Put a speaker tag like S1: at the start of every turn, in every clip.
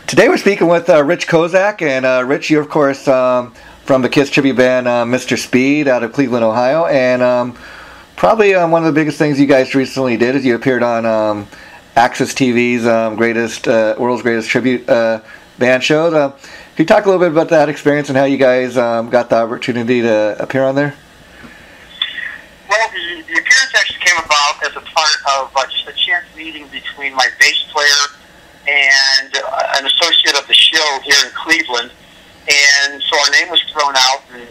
S1: Today we're speaking with Rich Kosak, and Rich, you're of course from the Kiss tribute band Mr. Speed out of Cleveland, Ohio, and probably one of the biggest things you guys recently did is you appeared on Access TV's world's greatest tribute band show. Can you talk a little bit about that experience and how you guys got the opportunity to appear on there?
S2: Well, the appearance actually came about as a part of just a chance meeting between my bass player and an associate of the show here in Cleveland. And so our name was thrown out, and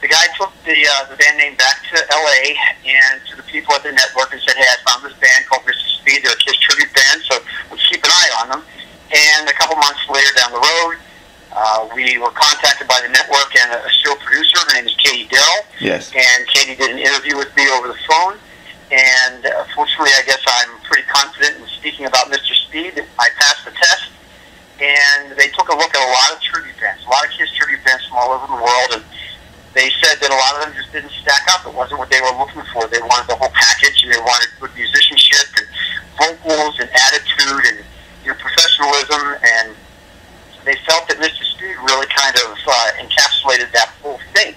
S2: the guy took the band name back to L.A. and to the people at the network and said, "Hey, I found this band called Mr. Speed. They're a Kiss tribute band, so let's keep an eye on them." And a couple months later down the road, we were contacted by the network and a show producer. Her name is Katie Darrell.
S1: Yes.
S2: And Katie did an interview with me over the phone. And fortunately, I guess I'm pretty confident in speaking about Mr. Speed. I passed the test. And they took a look at a lot of tribute bands, a lot of Kiss tribute bands from all over the world. And they said that a lot of them just didn't stack up. It wasn't what they were looking for. They wanted the whole package, and they wanted good musicianship and vocals and attitude and professionalism. And they felt that Mr. Speed really kind of encapsulated that whole thing.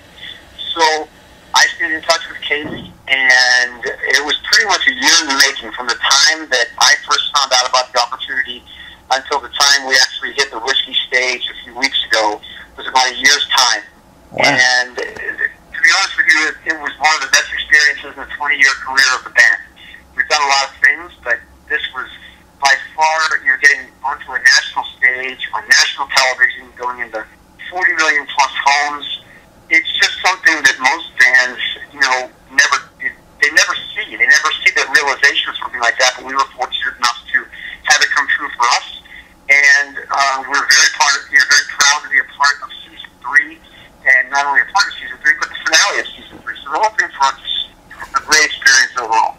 S2: So I stayed in touch with Katie, and it was pretty much a year in the making from the time that I first found out about the opportunity until the time we actually hit the Whisky stage a few weeks ago. It was about a year's time. Wow. And to be honest with you, it was one of the best experiences in the 20-year career of the band. We've done a lot of things, but this was by far, you're getting onto a national stage, on national television, going into 40 million plus homes. It's just something that most bands, they never see. They never see the realization of something like that, but we were fortunate enough to have it come true for us. And we're very proud to be a part of season 3, and not only a part of season 3, but the finale of season 3. So the whole thing for us is a great experience overall.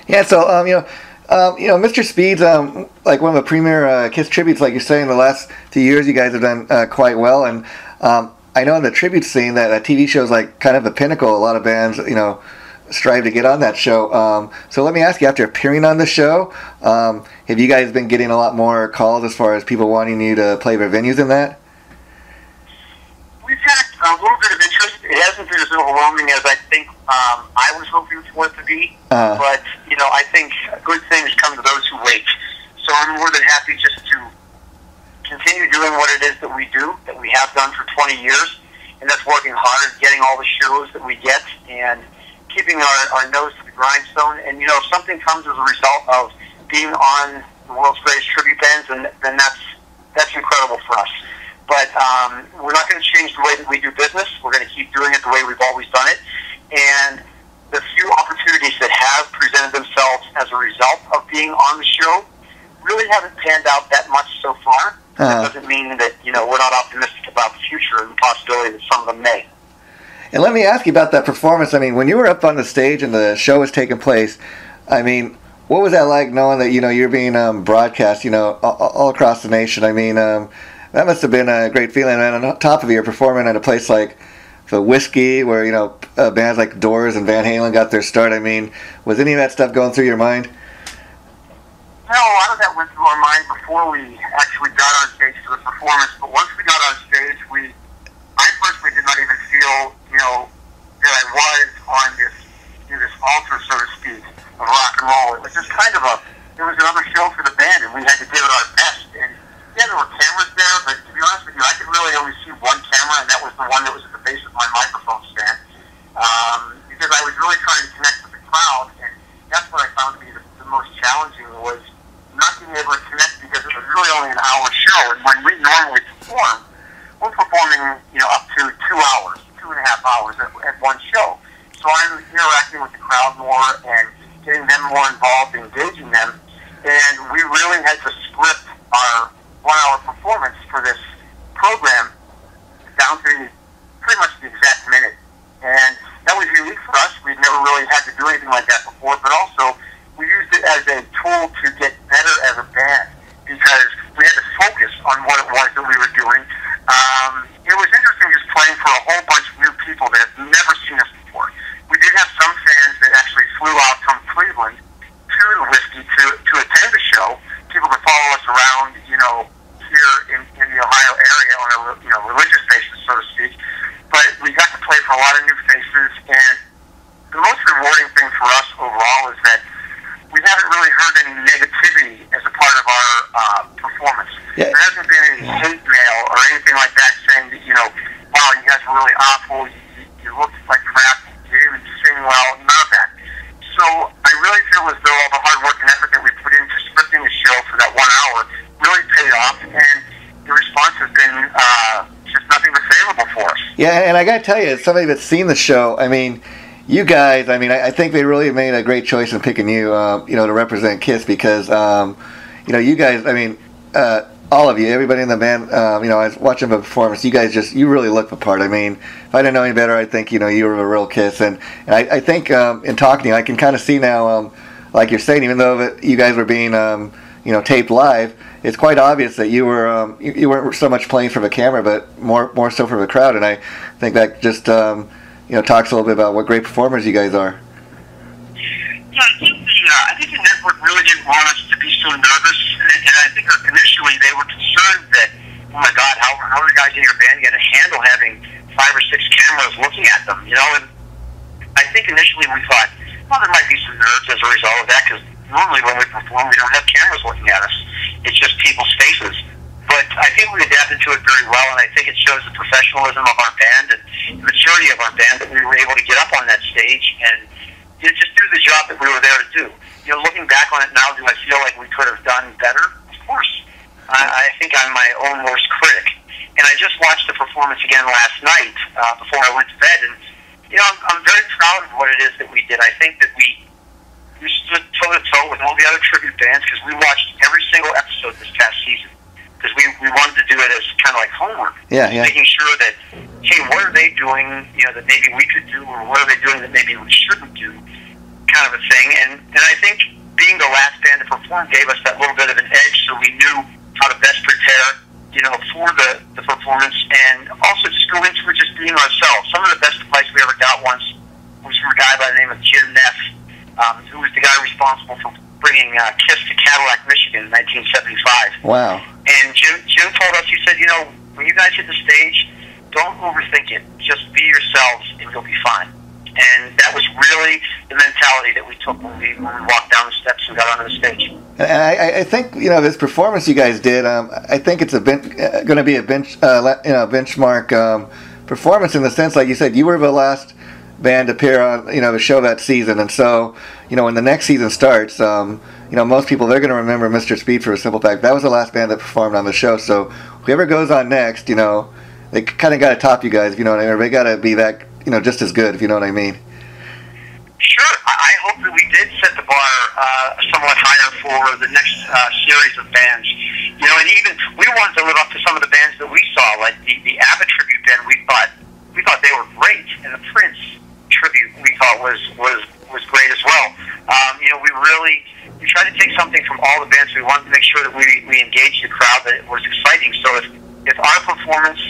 S1: Yeah. So Mr. Speed's like one of the premier Kiss tributes, like you're saying. The last few years, you guys have done quite well, and I know in the tribute scene that TV show is like kind of the pinnacle. A lot of bands, strive to get on that show. So let me ask you, after appearing on the show, have you guys been getting a lot more calls as far as people wanting you to play their venues in that?
S2: We've had a little bit of interest. It hasn't been as overwhelming as I think I was hoping for it to be. But, I think good things come to those who wait. So I'm more than happy just to continue doing what it is that we do, that we have done for 20 years. And that's working hard at getting all the shows that we get and keeping our nose to the grindstone. And, if something comes as a result of being on the world's greatest tribute bands, then that's incredible for us. But we're not going to change the way that we do business. We're going to keep doing it the way we've always done it. And the few opportunities that have presented themselves as a result of being on the show really haven't panned out that much so far. That doesn't mean that, we're not optimistic about the future and the possibility that some of them may.
S1: And let me ask you about that performance. I mean, when you were up on the stage and the show was taking place, I mean, what was that like knowing that, you're being broadcast, all across the nation? I mean, that must have been a great feeling. And on top of it, you're performing at a place like the Whisky, where, bands like Doors and Van Halen got their start. I mean, was any of that stuff going through your mind?
S2: No, a lot of that went through our mind before we actually got on stage for the performance. But once we got on stage, I personally did not even feel, that I was on this altar, so to speak, of rock and roll. It was just kind of it was another show for the band, and we had to give it our best. And yeah, there were cameras there, but to be honest with you, I could really only see one camera, and that was the one that was at the base of my microphone stand, because I was really trying to connect with the crowd, and that's what I found to be the most challenging, was not being able to connect, because it was really only an hour show, and when we normally perform, we're performing, up to 2 hours, 2.5 hours at one show. So I'm interacting with the crowd more and getting them more involved, engaging them, and we really had to script our 1-hour performance for this program down to pretty much the exact minute. And that was unique for us. We'd never really had to do anything like that before, but also we used it as a tool to get better as a band, because we had to focus on what it was that we were doing. It was interesting just playing for a whole bunch of new people that have never seen us before. We did have some fans that actually flew out from Cleveland to the Whisky to attend the show. People that follow us around, here in the Ohio area on a religious basis, so to speak. But we got to play for a lot of new faces, and the most rewarding thing for us overall is that we haven't really heard any negativity as a part of our performance. Yeah. There hasn't been any hate mail or anything like that saying that, wow, you guys were really awful, you looked like crap, you didn't even sing well, none of that. So I really feel as though all the hard work and effort that we put into scripting the show for that 1 hour really paid off, and the response has been just nothing but favorable for us. Yeah,
S1: and I got to tell you, as somebody that's seen the show, I mean, you guys, I think they really made a great choice in picking you, to represent KISS because, you guys, all of you, everybody in the band, I was watching the performance, you guys you really look the part. I mean, if I didn't know any better, I'd think, you were a real KISS. And I think in talking to you, I can kind of see now, like you're saying, even though you guys were being, taped live, it's quite obvious that you were, you weren't so much playing for the camera, but more so for the crowd. And I think that just, talks a little bit about what great performers you guys are.
S2: Yeah, I think the network really didn't want us to be so nervous, and I think initially they were concerned that, oh my God, how are the guys in your band going to handle having 5 or 6 cameras looking at them, And I think initially we thought, well, there might be some nerves as a result of that, because normally when we perform, we don't have cameras looking at us. It's just people's faces. But I think we adapted to it very well, and I think it shows the professionalism of our band and the maturity of our band that we were able to get up on that stage and just do the job that we were there to do. Looking back on it now, do I feel like we could have done better? Of course. I think I'm my own worst critic. And I just watched the performance again last night before I went to bed, and I'm very proud of what it is that we did. I think that we stood toe-to-toe with all the other tribute bands because we watched every single episode this past season because we wanted to do it as kind of like homework.
S1: Yeah.
S2: Making sure that, hey, what are they doing, that maybe we could do, or what are they doing that maybe we shouldn't do, kind of a thing. And I think being the last band to perform gave us that little bit of an edge, so we knew how to best prepare, for the performance, and also just go into it just being ourselves. Some of the best advice we ever got once was from a guy by the name of Jim Neff, who was the guy responsible for bringing KISS to Cadillac, Michigan in 1975.
S1: Wow.
S2: And Jim told us, he said, when you guys hit the stage, don't overthink it. Just be yourselves and you'll be fine. And that was really the mentality that we took when we walked down the steps and got onto the stage.
S1: And I think, this performance you guys did, I think it's going to be a benchmark performance in the sense, like you said, you were the last band to appear on, the show that season. And so, when the next season starts, most people, they're going to remember Mr. Speed for a simple fact. That was the last band that performed on the show. So whoever goes on next, they kind of got to top you guys, if you know what I mean? Or they got to be that, just as good, if you know what I mean.
S2: Sure. I hope that we did set the bar somewhat higher for the next series of bands. And even we wanted to live up to some of the bands that we saw, like the ABBA tribute band. We thought they were great, and the Prince tribute we thought was great as well. We tried to take something from all the bands. We wanted to make sure that we engaged the crowd, that it was exciting. So if our performance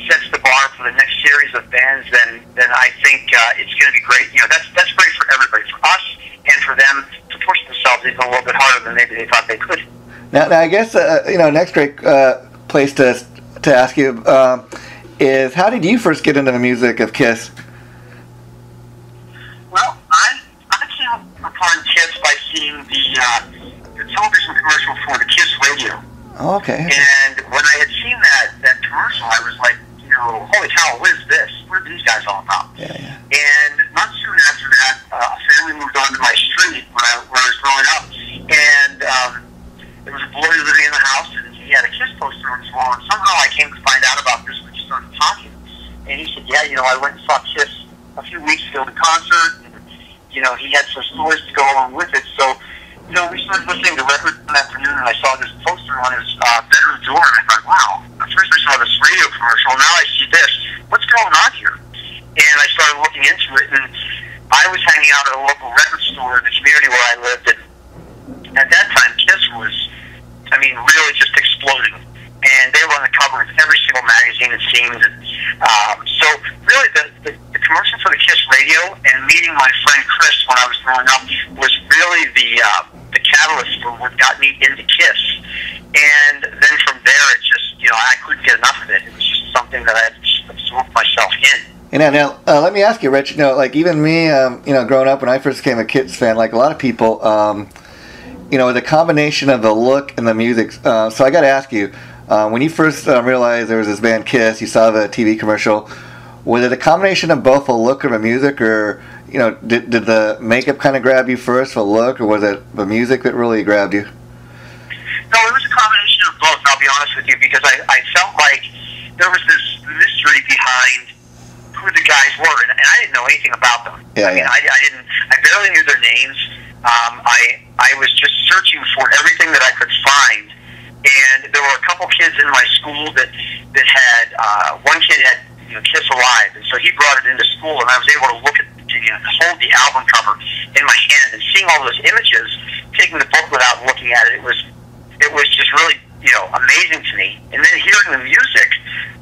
S2: sets the bar for the next series of bands, then I think it's going to be great. That's great for everybody, for us and for them to push themselves even a little bit harder than maybe they thought they could.
S1: Now I guess next great place to ask you is, how did you first get into the music of KISS?
S2: Well, I came upon KISS by seeing the television commercial for the KISS radio.
S1: Oh, okay.
S2: And when I had seen that commercial, I was like, holy cow, what is this? What are these guys all about?
S1: Yeah.
S2: And not soon after that, a family moved onto my street where I was growing up, and there was a boy living in the house, and he had a KISS poster on his wall, and somehow I came to find out about this when we started talking. And he said, yeah, I went and saw KISS a few weeks ago at the concert, and, he had some stories to go along with it. So, we started listening to records one afternoon, and I saw this poster on his bedroom door, and I thought, wow, at first I saw this radio commercial, now I see this. What's going on here? And I started looking into it, and I was hanging out at a local record store in the community where I lived, and at that time, KISS was, really just exploding. And they were on the cover of every single magazine, it seemed. And, so really the commercial for the KISS radio and meeting my friend Chris when I was growing up was really the catalyst for what got me into KISS. And then something that I had absorbed myself in.
S1: And now, let me ask you, Rich. You know, like even me, you know, growing up when I first became a Kiss fan, like a lot of people, you know, the combination of the look and the music. So I got to ask you, when you first realized there was this band Kiss, you saw the TV commercial. Was it a combination of both the look and the music, or you know, did the makeup kind of grab you first, the look, or was it the music that really grabbed you?
S2: No, it was a combination of both. I'll be honest with you, because I felt like there was this mystery behind who the guys were, and I didn't know anything about them.
S1: Yeah,
S2: I mean, I barely knew their names. I was just searching for everything that I could find, and there were a couple kids in my school that had one kid had Kiss Alive, and so he brought it into school, and I was able to look at hold the album cover in my hand and seeing all those images, taking the booklet out and looking at it. It was just really amazing to me, and then hearing the music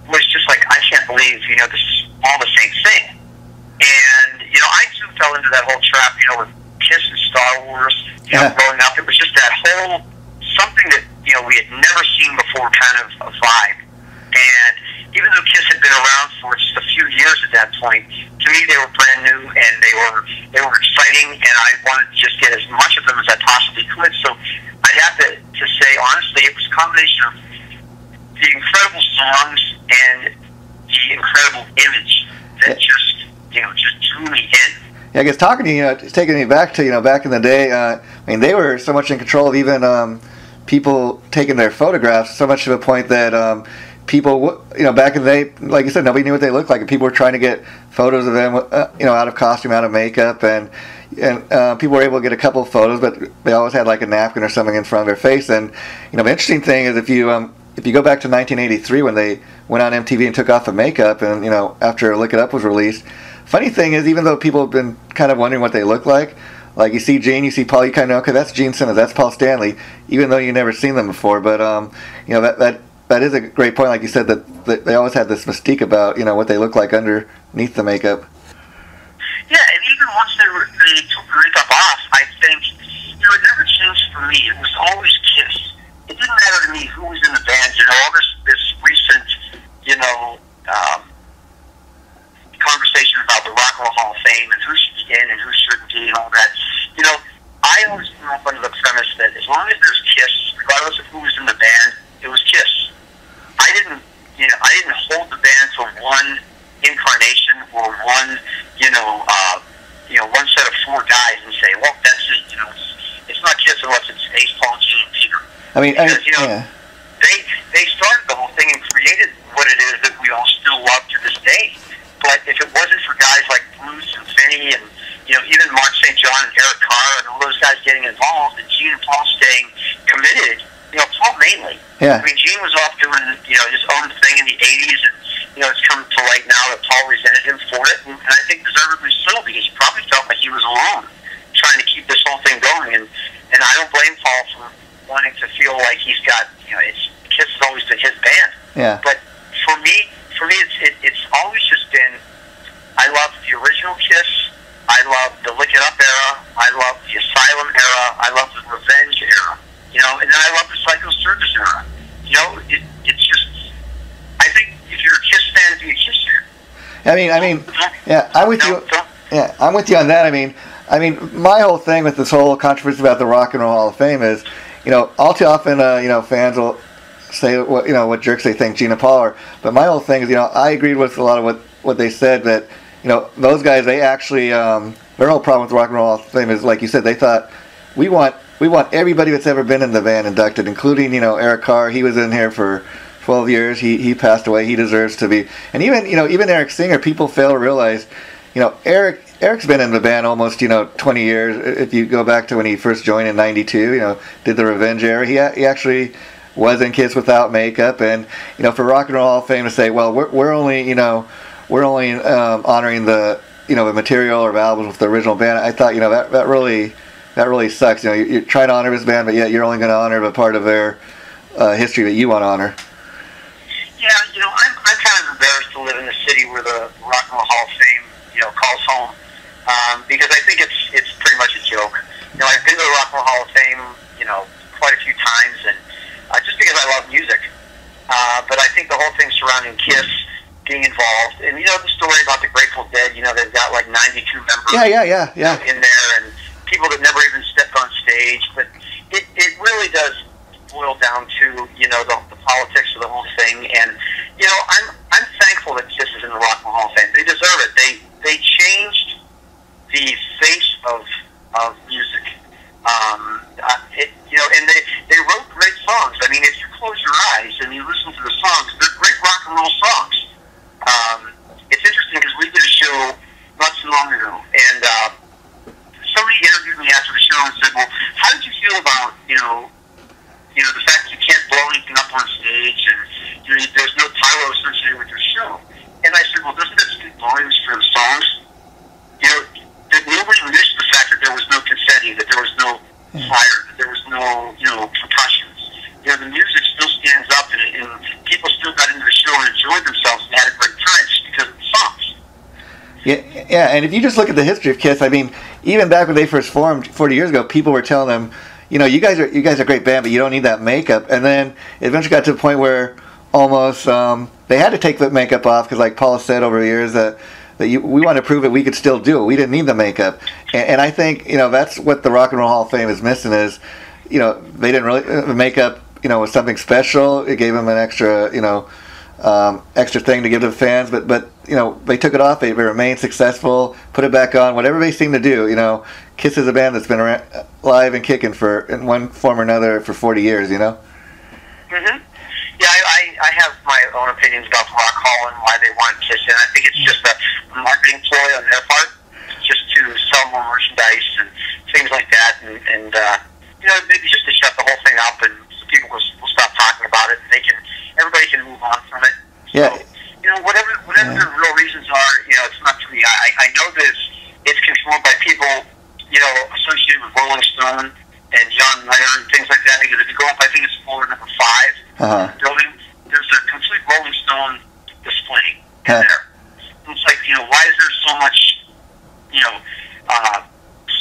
S2: was just like, I can't believe this is all the same thing. And I too fell into that whole trap with Kiss and Star Wars. Growing up, it was just that whole something that we had never seen before kind of a vibe. And even though Kiss had been around for just a few years at that point, to me they were brand new and they were exciting, and I wanted to just get as much of them as I possibly could. So I'd have to say honestly, it was a combination of the incredible songs and the incredible image that just drew me in.
S1: Yeah, I guess talking to you, it's taking me back to back in the day. I mean, they were so much in control of even people taking their photographs, so much to the point that people, back in the day, like you said, nobody knew what they looked like, and people were trying to get photos of them, out of costume, out of makeup, and people were able to get a couple of photos, but they always had like a napkin or something in front of their face. And the interesting thing is if you go back to 1983 when they went on MTV and took off the makeup, and after Lick It Up was released, funny thing is, even though people have been kind of wondering what they look like you see Gene, you see Paul, you kind of know, okay, that's Gene Simmons, that's Paul Stanley, even though you've never seen them before. But that is a great point, like you said, that they always had this mystique about what they look like underneath the makeup.
S2: Yeah, and even once they took the makeup off, I think it never changed for me. It was always Kiss. It didn't matter to me who was in the band. All this recent conversation about the Rock and Roll Hall of Fame and who should be in and who shouldn't be and all that. I always grew up under the premise that as long as there's Kiss, regardless of who was in the band, it was Kiss. I didn't hold the band to one incarnation or one one set of four guys and say, well, that's it. It's not Kiss unless it's Ace, Paul, Gene, and Peter.
S1: I mean,
S2: because they started the whole thing and created what it is that we all still love to this day. But if it wasn't for guys like Bruce and Vinny and even Mark St. John and Eric Carr and all those guys getting involved, and Gene and Paul staying committed, Paul mainly.
S1: Yeah.
S2: I mean, Gene was off doing his own thing in the '80s, and it's come to light now that Paul resented him for it, and I think deservedly so, because he probably felt like he was alone trying to keep this whole thing going, and I don't blame Paul for wanting to feel like he's got Kiss has always been his band.
S1: Yeah.
S2: But for me, it's always just been, I love the original Kiss, I love the Lick It Up era, I love the Asylum era, I love the Revenge era, and then I love the Psycho Circus era. It's just, I think if you're a Kiss fan, be a Kiss fan.
S1: I mean, yeah, I'm with you. Yeah, I'm with you on that. I mean, my whole thing with this whole controversy about the Rock and Roll Hall of Fame is, all too often, fans will say what jerks they think Gene and Paul are. But my whole thing is, I agreed with a lot of what they said, that those guys, they actually their whole problem with the Rock and Roll Hall of Fame is, like you said, they thought we want everybody that's ever been in the band inducted, including Eric Carr. He was in here for 12 years. He passed away. He deserves to be. And even Eric Singer, people fail to realize, Eric's been in the band almost 20 years. If you go back to when he first joined in '92, did the Revenge era. He actually was in Kiss without makeup, and for Rock and Roll Hall of Fame to say, well, we're only honoring the the material or the albums with the original band, I thought that really sucks. You're trying to honor this band, but yet you're only going to honor the part of their history that you want to honor.
S2: Yeah, I'm kind of embarrassed to live in the city where the Rock and Roll Hall of Fame calls home, because I think it's pretty much a joke. I've been to the Rock and Roll Hall of Fame quite a few times, and just because I love music, but I think the whole thing surrounding Kiss being involved. And, you know, the story about the Grateful Dead, you know, they've got like 92 members in there, and people that never even stepped on stage. But it really does boil down to, you know, the politics of the whole thing. And, you know, I'm thankful that Kiss is in the Rock and Roll Hall of Fame. They deserve it. They changed the face of music. You know, and they wrote great songs. I mean, if you close your eyes and you listen to the songs, they're great rock and roll songs. It's interesting because we did a show not too long ago, and somebody interviewed me after the show and said, "Well, how did you feel about you know the fact that you can't blow anything up on stage and there's no pyro associated with your show?" And I said, "Well, doesn't that speak volumes for the songs? You know, that nobody missed the fact that there was no confetti, that there was no fire, that there was no, you know, percussions. You know, the music still stands up, and people still got into the show and enjoyed themselves and had a great time just because of the songs."
S1: Yeah, and if you just look at the history of Kiss, I mean, even back when they first formed 40 years ago, people were telling them, you know, you guys are a great band, but you don't need that makeup. And then it eventually got to the point where almost they had to take the makeup off because, like Paul said over the years, we want to prove that we could still do it. We didn't need the makeup, and I think, you know, that's what the Rock and Roll Hall of Fame is missing is, you know, they didn't really the makeup, you know, was something special. It gave them an extra, you know, extra thing to give to the fans, but you know, they took it off. They remained successful, put it back on, whatever they seem to do. You know, Kiss is a band that's been around, live and kicking in one form or another for 40 years. You know.
S2: Mhm. Yeah, I have my own opinions about the Rock Hall and why they want Kiss, and I think it's just a marketing ploy on their part, just to sell more merchandise and things like that, and you know, maybe just to shut the whole thing up, and so people will stop talking about it, and everybody can move on from it.
S1: Yeah.
S2: So, you know, whatever the real reasons are, you know, it's not to me. I know that it's controlled by people, you know, associated with Rolling Stone and John Mayer and things like that. Because if you go up, I think it's floor number 5 in the building, there's a complete Rolling Stone display in there. And it's like, you know, why is there so much, you know,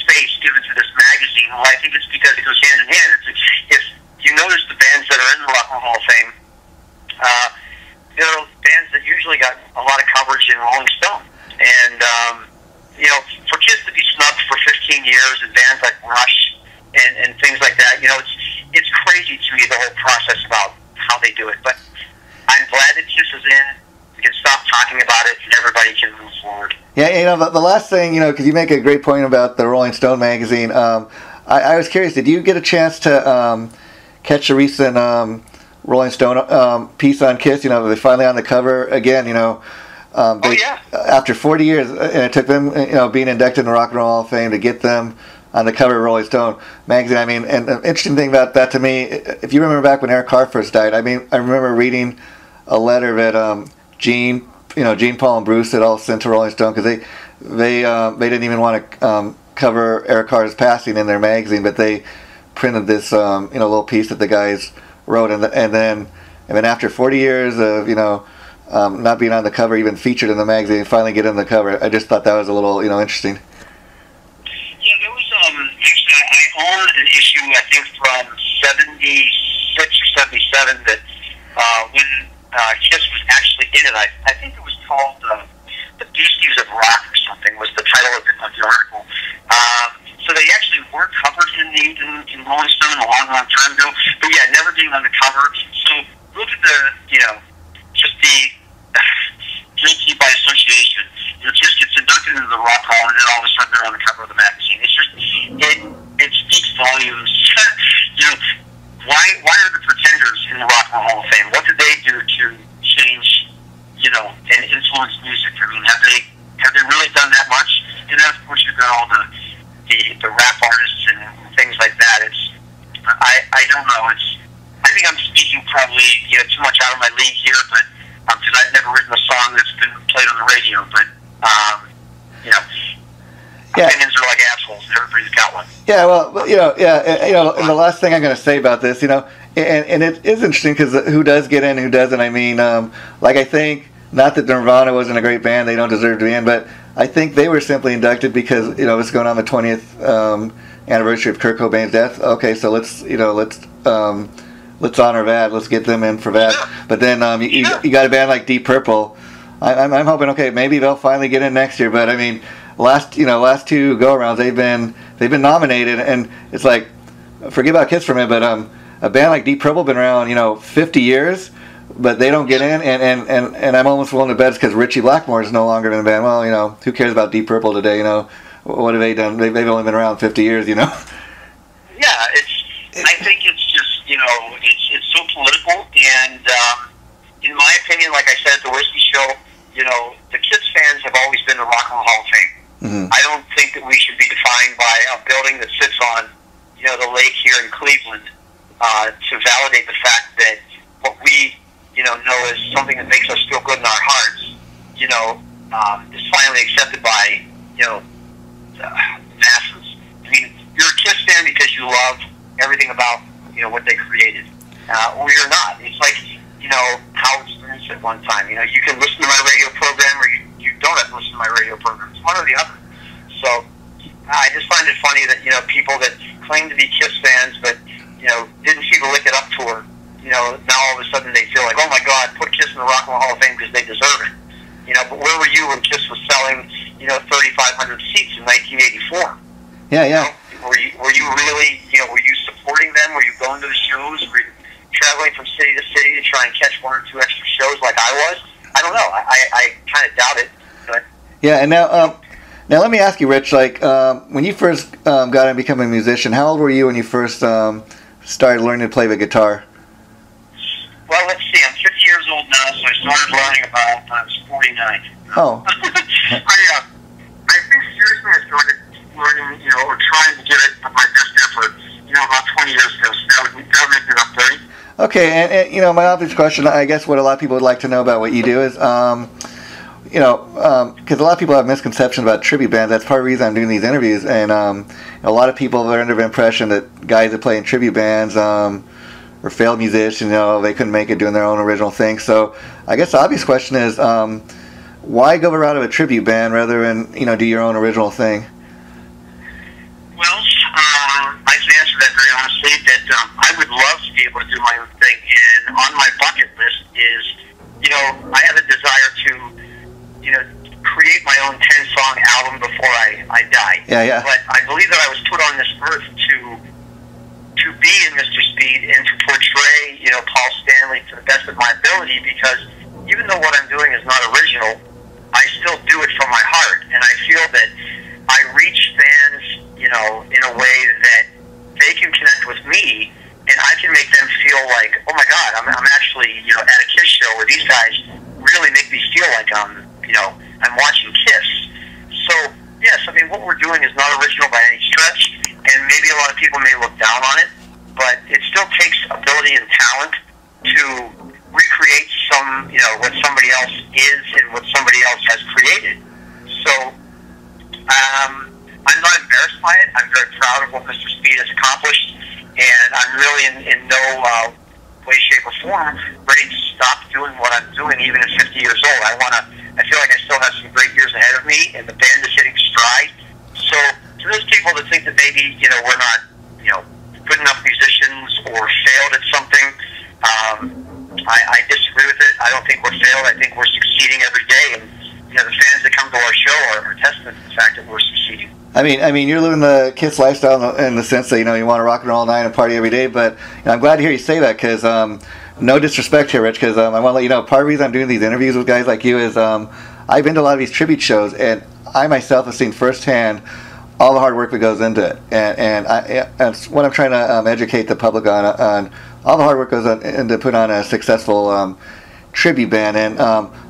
S2: space given to this magazine? Well, I think it's because it goes hand in hand. If you notice the bands that are in the Rock and Roll Hall of Fame, you know, bands that usually got a lot of coverage in Rolling Stone. And, you know, for Kiss to be snubbed for 15 years and bands like Rush and things like that, you know, it's crazy to me, the whole process about how they do it. But I'm glad that Kiss is in. We can stop talking about it and everybody can move forward. Yeah,
S1: you know, the last thing, you know, because you make a great point about the Rolling Stone magazine, I was curious, did you get a chance to catch a recent Rolling Stone piece on Kiss? You know, they're finally on the cover again, you know. After 40 years, and it took them, you know, being inducted in the Rock and Roll Hall of Fame to get them on the cover of Rolling Stone magazine. I mean, and the interesting thing about that to me, if you remember back when Eric Carr first died, I mean, I remember reading a letter that Gene, Paul, and Bruce had all sent to Rolling Stone because they didn't even want to cover Eric Carr's passing in their magazine, but they printed this little piece that the guys wrote, and then after 40 years of not being on the cover, even featured in the magazine, finally get on the cover. I just thought that was a little interesting.
S2: Yeah, there was actually I own an issue I think from '76 or '77 that when Kiss was actually in it. I think it was called "The Beasties of Rock" or something was the title of the article. So they actually were covered in Rolling Stone a long time ago. But yeah, never being on the cover. So look at the just the guilty by association. Kiss gets inducted into the Rock Hall, and then all of a sudden they're on the cover of the magazine. It's just it speaks volumes. Why are the Pretenders in the Rock and Roll Hall of Fame? What did they do to change, and influence music? I mean, have they really done that much? And then of course you've got all the rap artists and things like that. I don't know. I think I'm speaking probably too much out of my league here, but because I've never written a song that's been played on the radio. But opinions are like assholes, and everybody's got one.
S1: Yeah, well, and the last thing I'm going to say about this, and it is interesting because who does get in, who doesn't. I mean, I think not that Nirvana wasn't a great band; they don't deserve to be in, but I think they were simply inducted because it's going on the 20th anniversary of Kurt Cobain's death. Okay, so let's honor that. Let's get them in for that. But then you got a band like Deep Purple, I'm hoping, okay, maybe they'll finally get in next year. But I mean, last two go arounds they've been nominated, and it's like, forget about Kiss for a minute, but a band like Deep Purple been around 50 years, but they don't get in, and I'm almost willing to bet it's because Ritchie Blackmore is no longer in the band. Well, who cares about Deep Purple today? What have they done? They've only been around 50 years.
S2: Yeah, I think it's just it's so political, and in my opinion, like I said at the Whiskey Show, the Kiss fans have always been the Rock and Roll Hall of Fame.
S1: Mm-hmm.
S2: I don't think that we should be defined by a building that sits on the lake here in Cleveland to validate the fact that what we know is something that makes us feel good in our hearts is finally accepted by masses. I mean, you're a Kiss fan because you love everything about what they created, or you're not. It's like Howard Stern said one time. You can listen to my radio program, or you don't have to listen to my radio program. It's one or the other. So I just find it funny that people that claim to be Kiss fans, but didn't see the Lick It Up tour. Now all of a sudden they feel like, oh my God, put Kiss in the Rock and Roll Hall of Fame because they deserve it. But where were you when Kiss was selling 3,500 seats in 1984?
S1: Yeah.
S2: Were you really were you supporting them? Were you going to the shows? Were you traveling from city to city to try and catch one or two extra shows like I was? I don't know. I kind of doubt it. But
S1: yeah, and now let me ask you, Rich. Like when you first got into becoming a musician, how old were you when you first started learning to play the guitar?
S2: Well, let's see. I'm 50 years old now, so I started learning about when I was 49.
S1: Oh.
S2: I think seriously I started learning, or trying to get it at my best effort, about 20 years ago. So that would make it about 30.
S1: Okay, and my obvious question, I guess what a lot of people would like to know about what you do is, because a lot of people have misconceptions about tribute bands. That's part of the reason I'm doing these interviews, and a lot of people are under the impression that guys that play in tribute bands or failed musicians, they couldn't make it doing their own original thing. So I guess the obvious question is, why go the route of a tribute band rather than do your own original thing?
S2: Well, I can answer that very honestly. That I would love to be able to do my own thing, and on my bucket list is, I have a desire to, create my own 10-song album before I die.
S1: Yeah.
S2: But I believe that I was put on this earth to be in Mr. Speed and to portray, Paul Stanley to the best of my ability, because even though what I'm doing is not original, I still do it from my heart, and I feel that I reach fans, in a way that they can connect with me, and I can make them feel like, oh my God, I'm actually, at a Kiss show where these guys really make me feel like I'm watching Kiss. So, yes, I mean, what we're doing is not original by any stretch, and maybe a lot of people may look down on it, but it still takes ability and talent to recreate what somebody else is and what somebody else has created. So, I'm not embarrassed by it. I'm very proud of what Mr. Speed has accomplished, and I'm really in no way, shape, or form ready to stop doing what I'm doing even at 50 years old. I feel like I still have some great years ahead of me, and the band is hitting stride. So to those people that think that maybe, we're not, good enough musicians or failed at something, I disagree with it. I don't think we're failed. I think we're succeeding every day, and the fans that come to our show are testament to the fact that we're succeeding.
S1: I mean, you're living the Kiss lifestyle in the sense that you want to rock and roll all night and party every day. But I'm glad to hear you say that, because no disrespect here, Rich, because I want to let you know part of the reason I'm doing these interviews with guys like you is I've been to a lot of these tribute shows, and I myself have seen firsthand all the hard work that goes into it, and that's what I'm trying to educate the public on all the hard work goes into put on a successful tribute band. And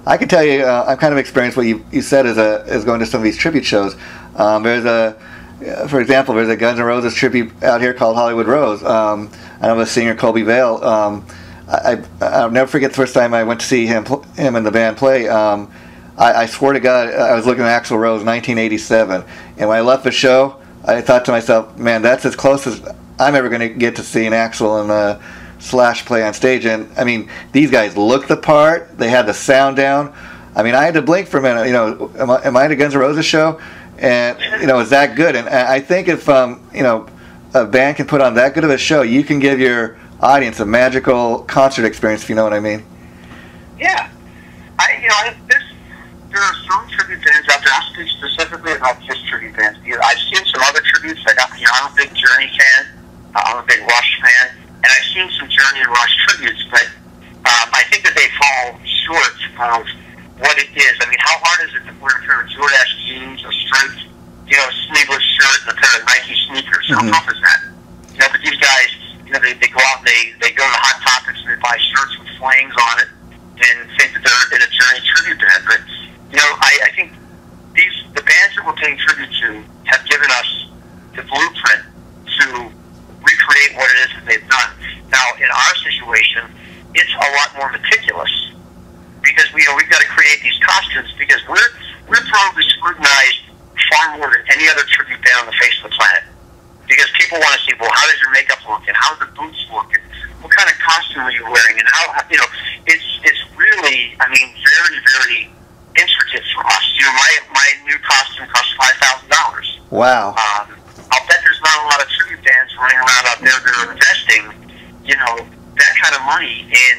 S1: I can tell you, I've kind of experienced what you said as going to some of these tribute shows. For example, there's a Guns N' Roses tribute out here called Hollywood Rose. I know the singer Colby Vale. I'll never forget the first time I went to see him and the band play. I swear to God, I was looking at Axl Rose, 1987, and when I left the show, I thought to myself, man, that's as close as I'm ever going to get to seeing Axl and Slash play on stage. And I mean, these guys looked the part. They had the sound down. I mean, I had to blink for a minute. Am I at a Guns N' Roses show? And is that good? And I think if a band can put on that good of a show, you can give your audience a magical concert experience, if you know what I mean.
S2: Yeah, there are some tribute bands out there. I'll speak specifically about Kiss tribute bands. I've seen some other tributes. I'm a big Journey fan. I'm a big Rush fan, and I've seen some Journey and Rush tributes, but I think that they fall short of what it is. I mean, how hard is it to wear a pair of Jordache jeans, a striped, sleeveless shirt, and a pair of Nike sneakers? How tough is that? But these guys, they go out and they go to Hot Topics and they buy shirts with flames on it and think that they're in a Journey tribute band. But I think the bands that we're paying tribute to have given us the blueprint to recreate what it is that they've done. Now, in our situation, it's a lot more meticulous because we've got to create these costumes because we're probably scrutinized far more than any other tribute band on the face of the planet. Because people want to see, well, how does your makeup look, and how do the boots look, and what kind of costume are you wearing, and how it's really, very, very intricate for us. My new costume costs $5,000.
S1: Wow.
S2: I'll bet there's not a lot of tribute bands running around out there that are investing, that kind of money in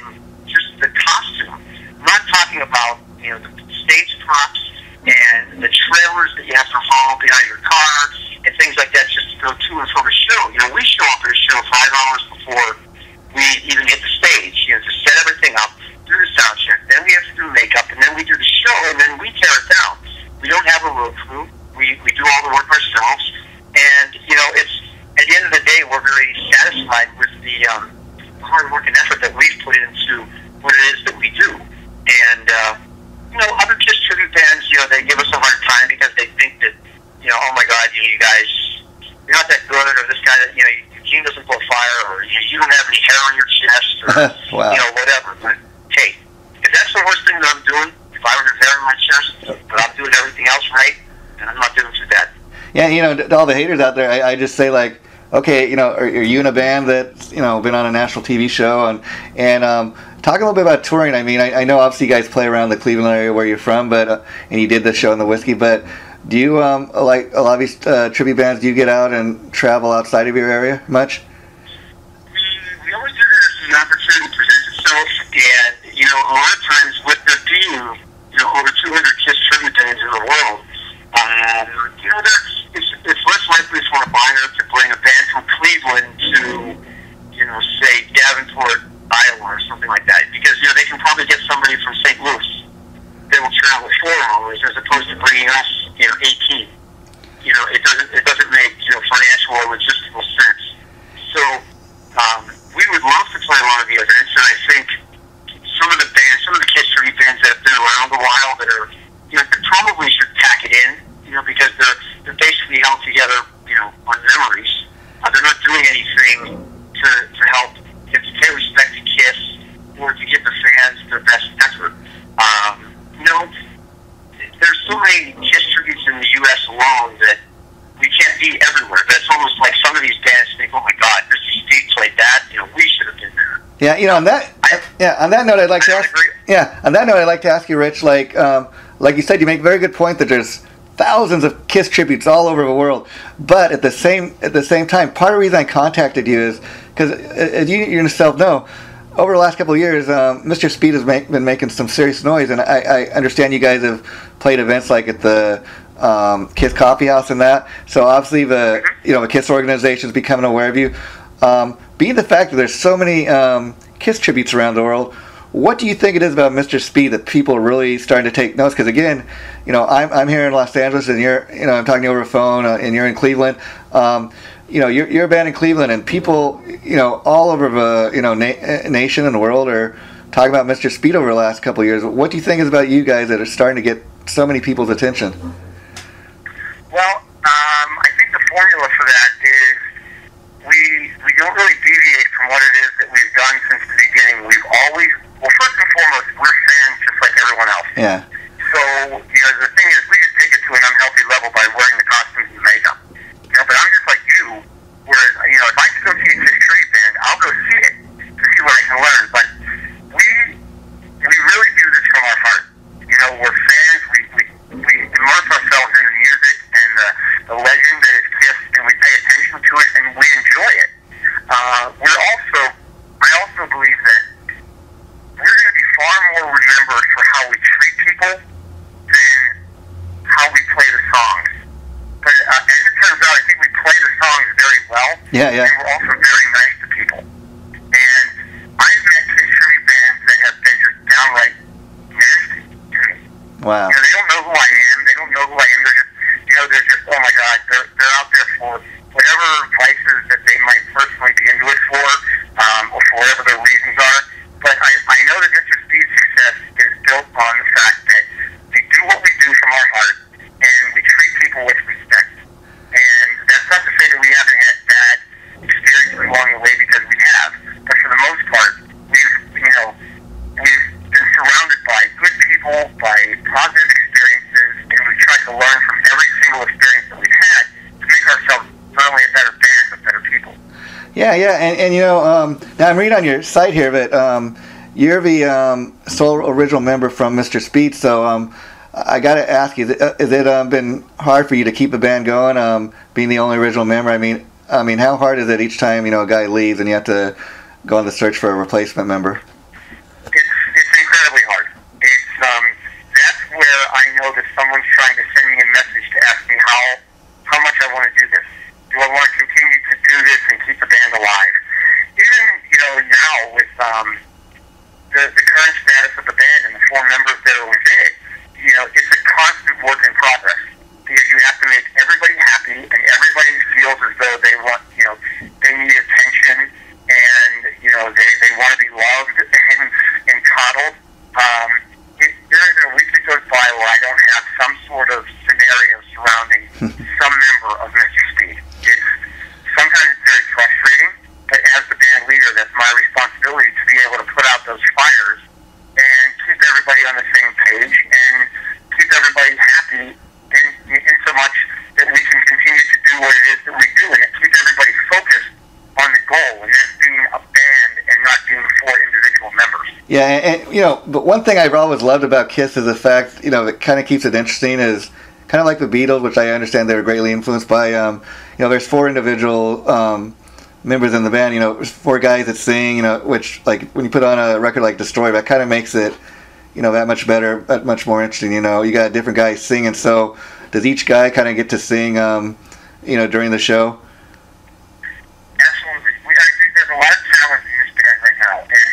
S2: just the costume. I'm not talking about, the stage props and the trailers that you have to haul behind your car and things like that just to go to and from a show. We show up at a show 5 hours before we even hit the stage, to set everything up, do the sound check, then we have to do makeup, and then we do the show, and then we tear it down. We don't have a road crew. We do all the work ourselves, and, it's, at the end of the day, we're very satisfied with the hard work and effort that we've put into what it is that we do. And, other Kiss tribute bands, they give us a hard time because they think that, oh my God, you guys, you're not that good, or this guy that, your team doesn't blow fire, or you don't have any hair on your chest, or,
S1: wow.
S2: Whatever. But, hey, if that's the worst thing that I'm doing, if I don't have hair on my chest, but I'm doing everything else right, then I'm not doing too bad. Yeah,
S1: to all the haters out there, I just say, like, okay, are you in a band that's, been on a national TV show, and talk a little bit about touring. I mean, I know obviously you guys play around the Cleveland area where you're from, but and you did the show in the Whiskey, but do you, like a lot of these tribute bands, do you get out and travel outside of your area much?
S2: We always do that as an opportunity presents itself, and, a lot of times with there being, over 200 Kiss tribute bands in the world, it's less likely for a buyer to bring a band from Cleveland to, say, Davenport, Iowa, or something like that, because, they can probably get somebody from St. Louis. They will travel 4 hours as opposed to bringing us, 18. It doesn't make, financial or logistical sense. So, we would love to play a lot of the events, and I think some of the Kiss tribute bands that have been around a while that are, that probably should pack it in, because they're basically held together, on memories. They're not doing anything to help to pay respect to Kiss or to give the fans their best effort. There's so many Kiss tributes in the U.S. alone that we can't be everywhere. That's almost like some of these bands think, oh my God, Mr. Speed played that. We should have been there.
S1: Yeah, on that note, I'd like to ask. Yeah, on that note, I'd like to ask you, Rich. Like you said, you make a very good point that there's thousands of Kiss tributes all over the world. But at the same time, part of the reason I contacted you is because, as you yourself know, over the last couple of years, Mr. Speed has been making some serious noise, and I understand you guys have played events like at the Kiss Coffee House and that. So obviously, the Kiss organization is becoming aware of you. Being the fact that there's so many Kiss tributes around the world, what do you think it is about Mr. Speed that people are really starting to take notice? Because again, I'm here in Los Angeles, and you're, I'm talking to you over the phone, and you're in Cleveland. You're a band in Cleveland, and people, all over the, nation and the world are talking about Mr. Speed over the last couple of years. What do you think is about you guys that are starting to get so many people's attention?
S2: Well, I think the formula for that is we don't really deviate from what it is that we've done since the beginning. We've always, first and foremost, we're fans just like everyone else.
S1: Yeah.
S2: So, the thing is, we just take it to an unhealthy level by wearing the costumes and makeup. But I'm just like you, whereas, if I can go see a Kiss tribute band, I'll go see it to see what I can learn. But we really do this from our heart. We're fans. We immerse ourselves in the music and the legend that is Kiss, and we pay attention to it, and we enjoy it. I also believe that we're going to be far more remembered for how we treat people than
S1: Yeah, yeah.
S2: They were also very nice to people. And I've met Kiss tribute bands that have been just downright nasty to me.
S1: Wow.
S2: They don't know who I am. They don't know who I am. They're just, oh my God, they're out there for whatever vices that they might personally be into it for, or for whatever their reasons are. But I know that Mr. Speed's success is built on the fact that we do what we do from our heart, and we treat people with respect. And that's not to say that we haven't had bad experiences along the way, because we have. But for the most part, we've been surrounded by good people, by positive experiences, and we've tried to learn from every single experience that we've had to make ourselves not only a better band, but better people.
S1: Yeah, and now I'm reading on your site here that you're the sole original member from Mr. Speed, so I got to ask you, has it been hard for you to keep the band going, being the only original member? I mean, how hard is it each time a guy leaves and you have to go on the search for a replacement member?
S2: It's incredibly hard. That's where I know that someone's trying to send me a message to ask me how much I want to do this. Do I want to continue to do this and keep the band alive? Even now with the current status of the band and the 4 members that are within it, it's a constant work in progress, because you have to make everybody happy, and everybody feels as though they want, they need attention, and they want to be loved and coddled. There isn't a week that goes by where I don't have some sort of scenario surrounding some member of Mr. Speed. Sometimes it's very frustrating, but as the band leader, that's my responsibility to be able to put out those fires and keep everybody on the same page and keep everybody happy in so much that we can continue to do what it is that we do, and keep everybody focused on the goal, and that's being a band and not being 4 individual members.
S1: Yeah, and but one thing I've always loved about Kiss is the fact, that kind of keeps it interesting is kind of like the Beatles, which I understand they were greatly influenced by. There's 4 individual members in the band. 4 guys that sing. Which, like, when you put on a record like Destroy, that kind of makes it, that much better, that much more interesting. You got different guys singing. So does each guy kind of get to sing, during the show?
S2: Absolutely. I think there's a lot of talent in this band right now, and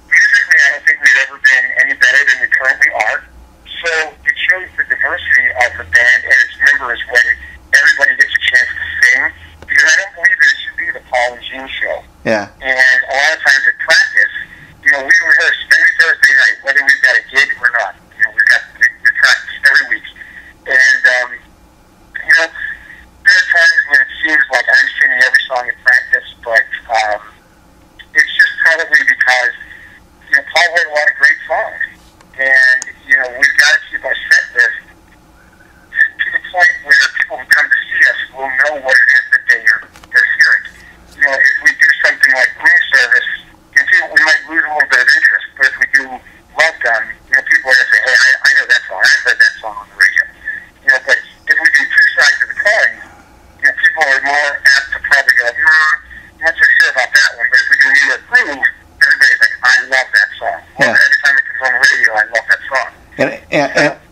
S2: musically, I don't think we've ever been any better than we currently are. So it shows the diversity of the band and its members when everybody gets a chance to sing, because I don't believe that it should be the Paul and Gene show.
S1: Yeah.
S2: And a lot of times at practice, we rehearse every Thursday night, whether we've got a gig or not. We practice every week. And, there are times when it seems like I'm singing every song at practice, but it's just probably because, Paul wrote a lot of great songs. And, we've got to keep our set list to the point where people who come to see us will know what it is that they're hearing. If we do something like Room Service, we might lose a little bit of interest. But if we do Love Gun, people are going to say, hey, I know that song. I've heard that song on the radio. But if we do 2 sides of the coin, people are more apt to probably go, I'm not so sure about that one. But if we do New York Groove, everybody's like, I love that song.
S1: Yeah.
S2: Or every time it comes on the radio, I love that song.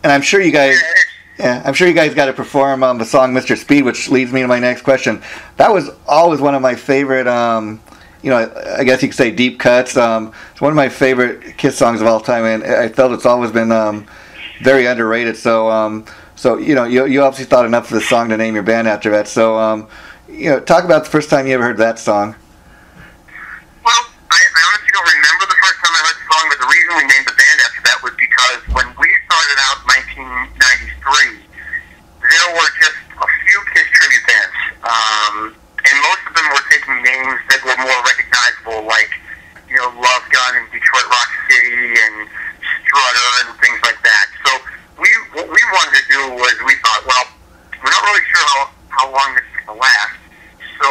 S1: And I'm sure you guys, got to perform the song "Mr. Speed," which leads me to my next question. That was always one of my favorite, I guess you could say deep cuts. It's one of my favorite Kiss songs of all time, and I felt it's always been very underrated. So, you obviously thought enough of the song to name your band after that. So, talk about the first time you ever heard that song.
S2: Well, I honestly don't remember the first time I heard the song, but the reason we named the band after that was because when we started out in 1993, there were just a few Kiss tribute bands, and most of them were taking names that were more recognizable, like, Love Gun and Detroit Rock City and Strutter and things like that. So what we wanted to do was, we thought, well, we're not really sure how long this is going to last, so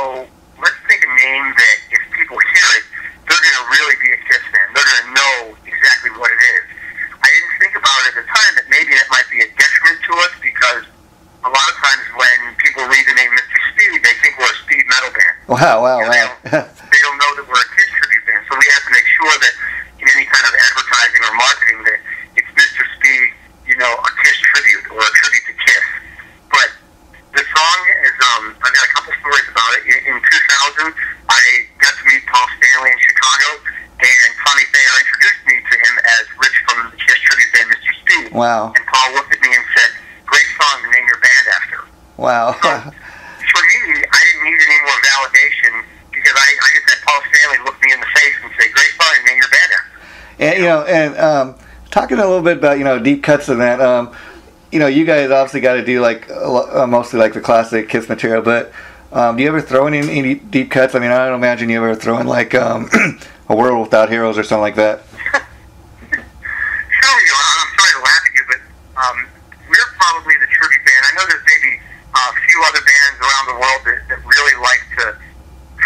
S2: let's pick a name that if people hear it, they're going to really be a Kiss fan. They're going to know exactly what it is. I didn't think about it at the time that maybe it might be a detriment to us, because a lot of times when people read the name Mr. Speed, they think we're a speed metal band.
S1: Wow.
S2: They don't know that we're a Kiss tribute band. So we have to make sure that in any kind of advertising or marketing that it's Mr. Speed, a Kiss tribute or a tribute to Kiss. But the song is, I've got a couple stories about it. In 2000,
S1: Wow.
S2: And Paul looked at me and said, "Great song to name your band after."
S1: Wow.
S2: So, for me, I didn't need any more validation because I just had Paul Stanley look me in the face and say, "Great song to name your band after."
S1: And talking a little bit about deep cuts and that, you guys obviously got to do like mostly like the classic Kiss material, but do you ever throw in any deep cuts? I mean, I don't imagine you ever throw in like A World Without Heroes or something like that.
S2: Sure, I'm sorry to laugh at you, but we're probably the tribute band. I know there's maybe a few other bands around the world that really like to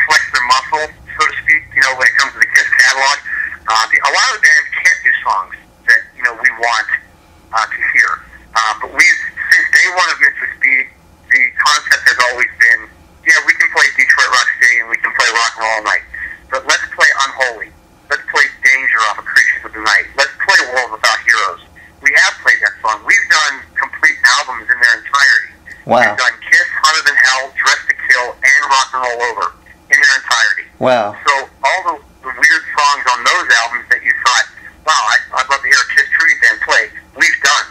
S2: flex their muscle, so to speak, when it comes to the Kiss catalog. A lot of the bands can't do songs that, we want to hear. But since day one of Mr. Speed, the concept has always been, we can play Detroit Rock City and we can play Rock and Roll All Night, but let's play Unholy. Let's play Danger off of Creatures of the Night. Let's play World Without Heroes. We have played that song. We've done complete albums in their entirety.
S1: Wow.
S2: We've done Kiss, Hotter Than Hell, Dress to Kill, and Rock and Roll Over in their entirety.
S1: Wow.
S2: So all the weird songs on those albums that you thought, wow, I'd love to hear a Kiss tribute band play, we've done.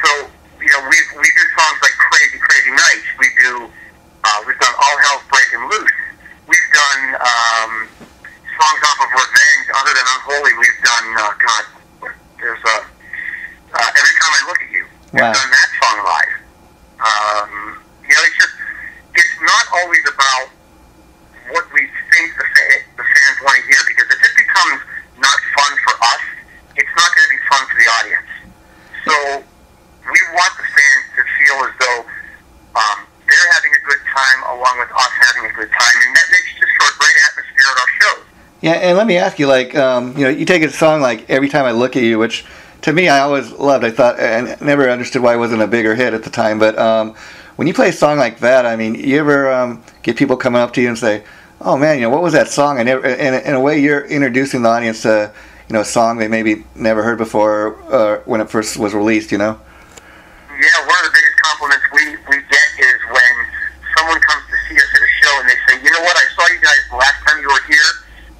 S2: So we do songs like Crazy Crazy Nights. We've done All Hell's Breaking Loose. We've done songs off of Revenge. Other than Unholy, we've done there's Every Time I Look at You. We've done that song live. It's not always about what we think the fans want to hear, because if it becomes not fun for us, it's not going to be fun for the audience. So we want the fans to feel as though they're having a good time along with us having a good time, and that makes just for a great atmosphere at our shows.
S1: Yeah, and let me ask you, like, you take a song like Every Time I Look at You, which to me I always loved. I thought, and never understood why it wasn't a bigger hit at the time, but when you play a song like that, I mean, you ever get people coming up to you and say, "Oh man, what was that song?" I never. And in a way, you're introducing the audience to a song they maybe never heard before when it first was released.
S2: Yeah, one of the biggest compliments we get is when someone comes to see us at a show and they say, "You know what? I saw you guys the last time you were here,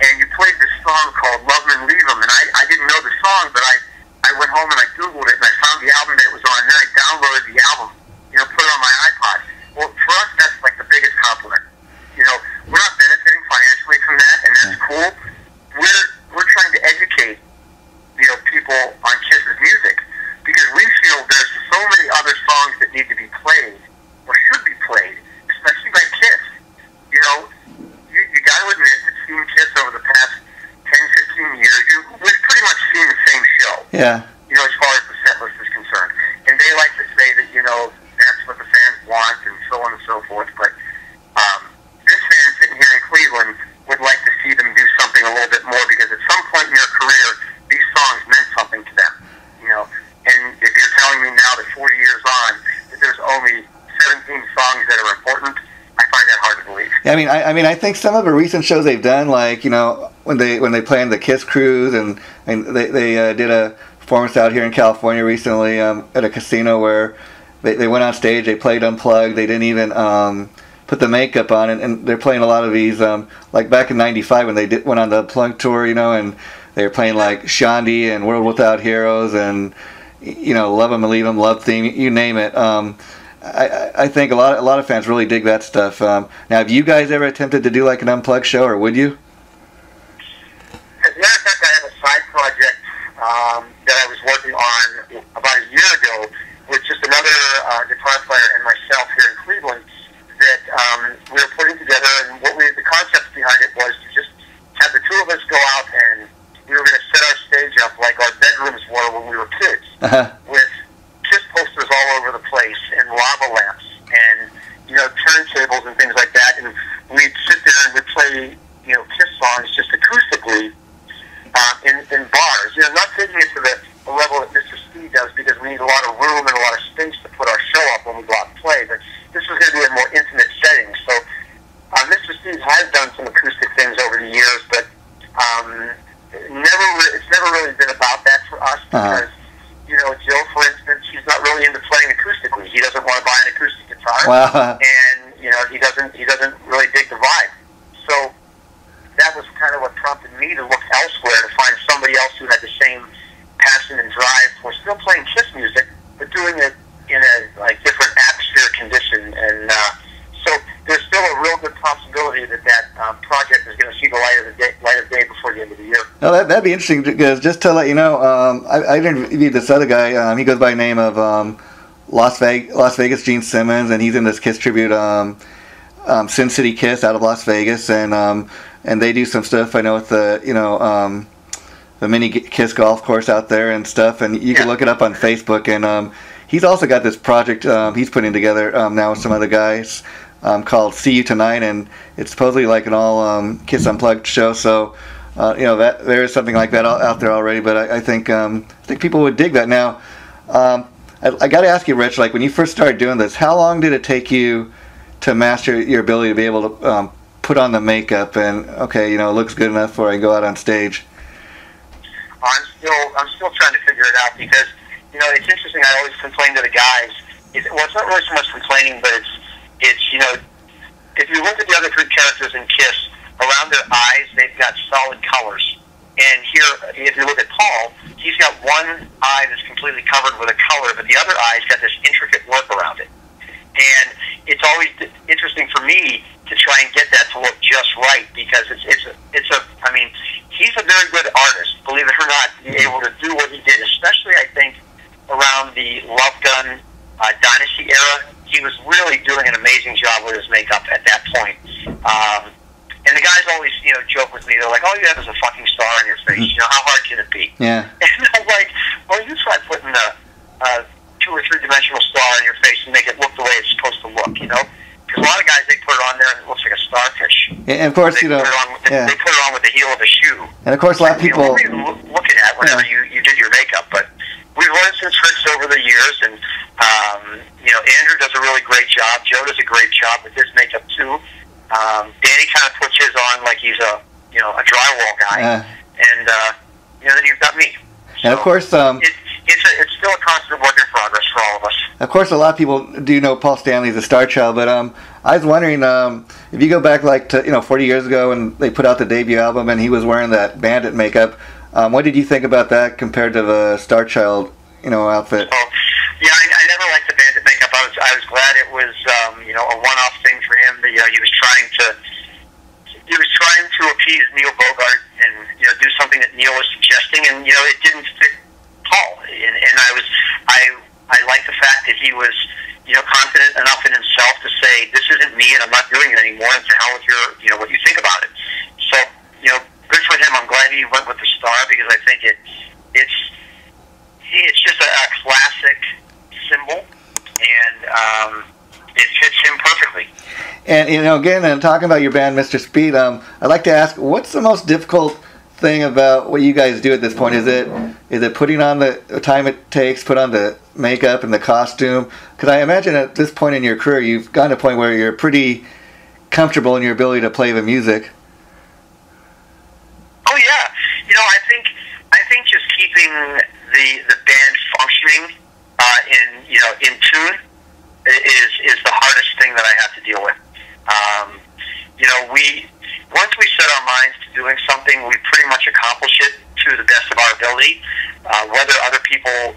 S2: and you played this song called Love 'Em and Leave 'Em, and I didn't know the song, but I went home and I Googled it and I found the album that it was on, and then I downloaded the album, put it on my iPod." Well, for us, that's like the biggest compliment. We're not benefiting financially from that, and that's cool. We're trying to educate, people on Kiss's music, because we feel there's so many other songs that need to be played, or should be played, especially by Kiss. You got to admit that seeing Kiss over the past 10, 15 years, we've pretty much seen the same show.
S1: Yeah.
S2: As far as the set list is concerned. And they like to say that, that's what the fans want, and so on and so forth, but this fan sitting here in Cleveland would like to see them do something a little bit more, because at some point in their career, these songs meant something to them. And if you're telling me now that 40 years on, that there's only 17 songs that are important, I find that hard to believe.
S1: Yeah, I mean, I think some of the recent shows they've done, like when they planned the Kiss Cruise, and they did a performance out here in California recently at a casino where they went on stage, they played unplugged, they didn't even put the makeup on, and they're playing a lot of these like back in '95 when they went on the unplugged tour, and they were playing like Shandi and World Without Heroes and Love 'Em and Leave 'Em, Love Theme, you name it. I think a lot of fans really dig that stuff. Now, have you guys ever attempted to do like an unplugged show, or would you?
S2: As a matter of fact, I have a side project that I was working on about a year ago with just another guitar player and myself here in Cleveland that we were putting together, and the concept behind it was to just have the two of us go out, and we were going to set our stage up like our bedrooms were when we were kids, with Kiss posters all over the place and lava lamps and turntables and things like that, and we'd sit there and we'd play Kiss songs just acoustically in bars. Not taking it to the level that Mr. Speed does, because we need a lot of room and a lot of space to put our show up when we go out and play, but this was going to be a more intimate setting. So Mr. Speed has done some acoustic things over the years, but it's never really been about that for us, because Joe, for instance, he's not really into playing acoustically. He doesn't want to buy an acoustic guitar, and he doesn't really dig the vibe. So that was kind of what prompted me to look elsewhere to find somebody else who had the same passion and drive for still playing Kiss music, but doing it in a like different atmosphere condition, and so there's still a real good possibility that project is going to see the light of day before the end of the year.
S1: Oh, that'd be interesting, because just to let you know, I interviewed this other guy. He goes by the name of Las Vegas Gene Simmons, and he's in this Kiss tribute, Sin City Kiss out of Las Vegas, and they do some stuff, I know, with the mini Kiss golf course out there and stuff, and you can look it up on Facebook, and he's also got this project he's putting together now with some other guys called See You Tonight, and it's supposedly like an all Kiss Unplugged show, so that there is something like that out there already, but I think people would dig that. Now, I got to ask you, Rich, like when you first started doing this, how long did it take you to master your ability to be able to put on the makeup and, okay, it looks good enough before I go out on stage?
S2: I'm still trying to figure it out, because it's interesting. I always complain to the guys. It's not really so much complaining, but it's if you look at the other three characters in Kiss, around their eyes they've got solid colors, and here if you look at Paul, he's got one eye that's completely covered with a color, but the other eye's got this intricate work around it. And it's always interesting for me to try and get that to look just right, because I mean, he's a very good artist, believe it or not, to be able to do what he did, especially I think around the Love Gun Dynasty era. He was really doing an amazing job with his makeup at that point. And the guys always, joke with me. They're like, "All you have is a fucking star on your face. How hard can it be?"
S1: Yeah.
S2: And I'm like, "Well, you try putting a 2 or 3 dimensional star on your face and make it look the way it's supposed to look, Because a lot of guys, they put it on there and it looks like a starfish.
S1: And of course,
S2: they put it on with the heel of a shoe.
S1: And of course, a lot of people.
S2: What were you looking at whenever you did your makeup? But we've learned some tricks over the years, and Andrew does a really great job. Joe does a great job with his makeup too. Danny kind of puts his on like he's a drywall guy, and then you've got me. So
S1: and of course,
S2: it's still a constant work in progress for all of us.
S1: Of course, a lot of people do know Paul Stanley as a star child, but I was wondering if you go back like to 40 years ago when they put out the debut album and he was wearing that bandit makeup. What did you think about that compared to the star child outfit?
S2: Oh, yeah, I never liked the bandit makeup. I was glad it was a one-off thing for him. He was trying to appease Neil Bogart and do something that Neil was suggesting, and it didn't fit Paul. And I liked the fact that he was confident enough in himself to say, "This isn't me, and I'm not doing it anymore. And to hell with your what you think about it." So good for him. I'm glad he went with the star, because I think it's just a classic symbol, and it fits him perfectly.
S1: And again, talking about your band, Mr. Speed, I'd like to ask, what's the most difficult thing about what you guys do at this point? Is it putting on the time it takes, put on the makeup and the costume? Because I imagine at this point in your career, you've gotten to a point where you're pretty comfortable in your ability to play the music.
S2: Oh yeah, I think just keeping the band functioning in tune is the hardest thing that I have to deal with. Once we set our minds to doing something, we pretty much accomplish it to the best of our ability. Whether other people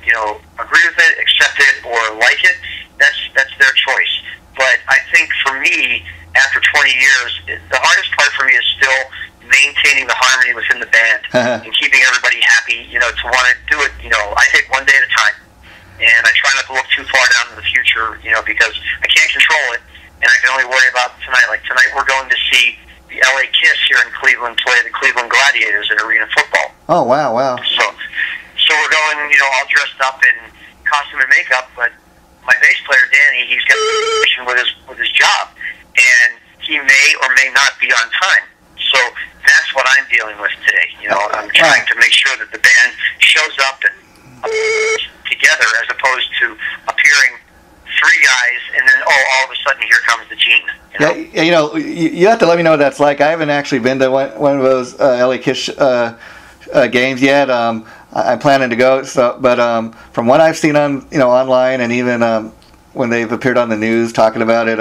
S2: agree with it, accept it, or like it, that's their choice. But I think for me, after 20 years, the hardest part for me is still maintaining the harmony within the band and keeping everybody happy. To want to do it. I take one day at a time, and I try not to look too far down in the future. Because I can't control it, and I can only worry about tonight. Like tonight, we're going to see the LA Kiss here in Cleveland play the Cleveland Gladiators in arena football.
S1: Oh wow!
S2: So we're going, all dressed up in costume and makeup, but my bass player Danny, he's got with his job, and he may or may not be on time. So that's what I'm dealing with today. I'm trying to make sure that the band shows up and together, as opposed to appearing 3 guys and then all of a sudden here comes the Gene.
S1: Yeah, you have to let me know what that's like. I haven't actually been to one of those LA Kiss games yet. I'm planning to go. So, but from what I've seen on online, and even when they've appeared on the news talking about it,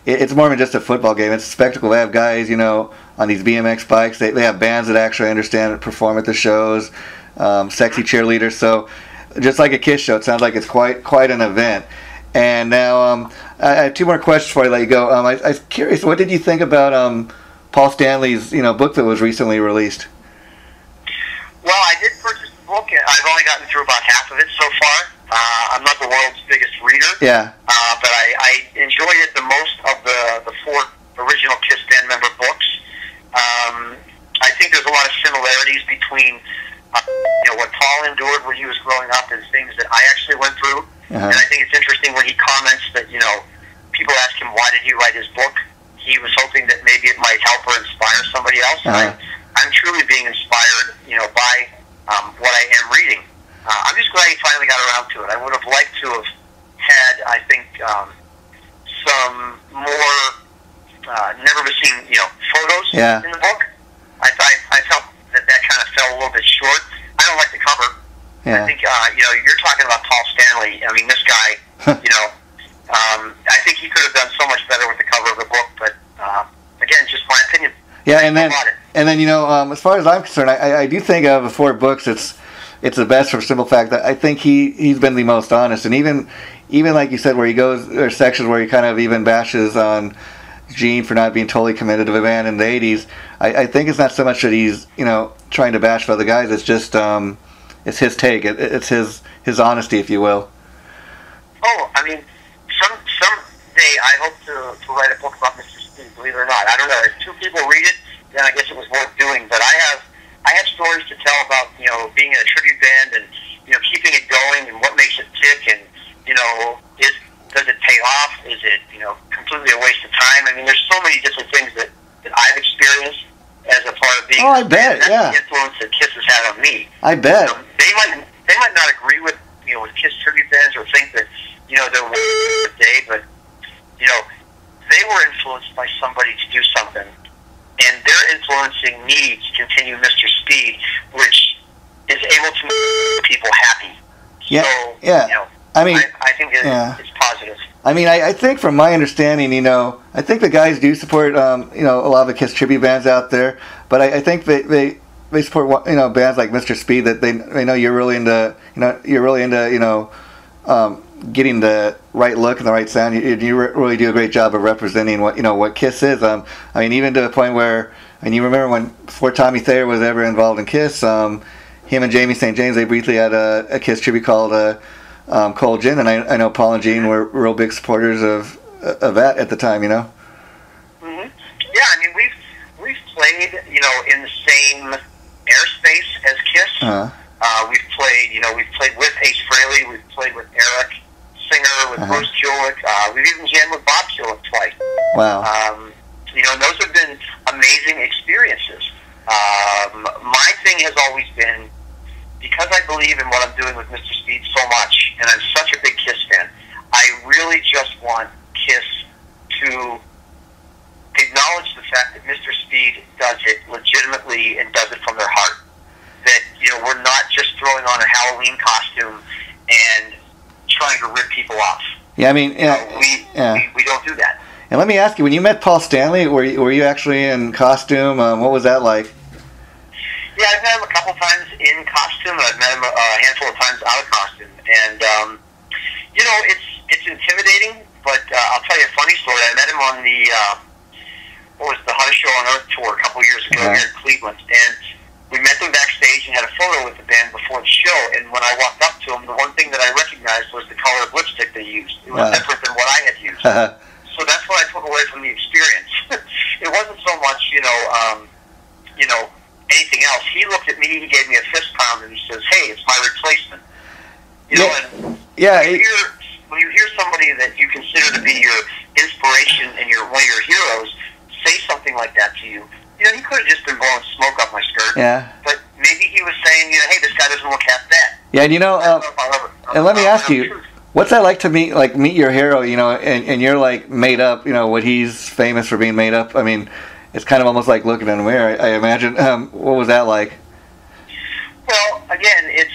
S1: it's more than just a football game. It's a spectacle. They have guys, on these BMX bikes. They have bands that actually understand and perform at the shows. Sexy cheerleaders. So just like a Kiss show. It sounds like it's quite an event. And now I have two more questions before I let you go. I was curious, what did you think about Paul Stanley's book that was recently released?
S2: Well, I did purchase the book. I've only gotten through about half of it so far. I'm not the world's biggest reader.
S1: Yeah.
S2: But I enjoyed it the most of the four original Kiss band member books. I think there's a lot of similarities between what Paul endured when he was growing up and things that I actually went through. And I think it's interesting when he comments that people ask him why did he write his book. He was hoping that maybe it might help or inspire somebody else. I'm truly being inspired, by what I am reading. I'm just glad he finally got around to it. I would have liked to have had, I think, some more never-seen, photos in the book. I felt that kind of fell a little bit short. I don't like the cover. I think, you're talking about Paul Stanley. I mean, this guy, I think he could have done so much better with the cover of the book, but again, just my opinion.
S1: Yeah, and then as far as I'm concerned, I do think out of the four books, it's the best for the simple fact that I think he's been the most honest, and even like you said, where he goes, there are sections where he kind of even bashes on Gene for not being totally committed to the band in the '80s. I think it's not so much that he's trying to bash other guys. It's just it's his take. It's his honesty, if you will.
S2: Oh, I mean, someday I hope to write a book about Mr. Speed. Believe it or not, I don't know. If two people read it, then I guess it was worth doing. But I have stories to tell about being in a tribute band and keeping it going and what makes it tick and does it pay off? Is it completely a waste of time? I mean, there's so many different things that I've experienced as a part of being.
S1: Oh, I bet.
S2: That's the influence that Kiss has had on me.
S1: I bet.
S2: They might not agree with with Kiss tribute bands or think that they're a day, but they were influenced by somebody to do something, and they're influencing me to continue Mr. Speed, which is able to make people happy.
S1: Yeah.
S2: So,
S1: I mean,
S2: I think it's positive.
S1: I mean, I think from my understanding, I think the guys do support, a lot of the Kiss tribute bands out there, but I think they support, bands like Mr. Speed that they know you're really into, getting the right look and the right sound. You really do a great job of representing what Kiss is. I mean, even to the point where, you remember when before Tommy Thayer was ever involved in Kiss, him and Jamie St. James, they briefly had a Kiss tribute called Cold Gin, and I know Paul and Gene were real big supporters of that at the time.
S2: Mm-hmm. Yeah, I mean we've played in the same airspace as Kiss. We've played with Ace Frehley, we've played with Eric Singer, with Bruce Kulick. We've even jammed with Bob Kulick twice.
S1: Wow.
S2: And those have been amazing experiences. My thing has always been, because I believe in what I'm doing with Mr. Speed so much, and I'm such a big Kiss fan, I really just want Kiss to acknowledge the fact that Mr. Speed does it legitimately and does it from their heart. That, we're not just throwing on a Halloween costume and trying to rip people off.
S1: Yeah, I mean,
S2: we don't do that.
S1: And let me ask you, when you met Paul Stanley, were you actually in costume? What was that like?
S2: Yeah, I've met him a couple times in costume, and I've met him a handful of times out of costume. And, it's intimidating, but I'll tell you a funny story. I met him on the Hottest Show on Earth tour a couple years ago here in Cleveland. And we met them backstage and had a photo with the band before the show. And when I walked up to him, the one thing that I recognized was the color of lipstick they used. It was different than what I had used. So that's what I took away from the experience. It wasn't so much, anything else. He looked at me, he gave me a fist pound, and he says, "Hey, it's my replacement." When you hear somebody that you consider to be your inspiration and one of your heroes say something like that to you, he could have just been blowing smoke up my skirt.
S1: Yeah.
S2: But maybe he was saying, hey, this guy doesn't look half bad.
S1: Yeah, and and let me ask you, what's that like to meet your hero, and you're like made up, what he's famous for being made up? I mean, it's kind of almost like looking in a mirror, I imagine. What was that like?
S2: Well, again, it's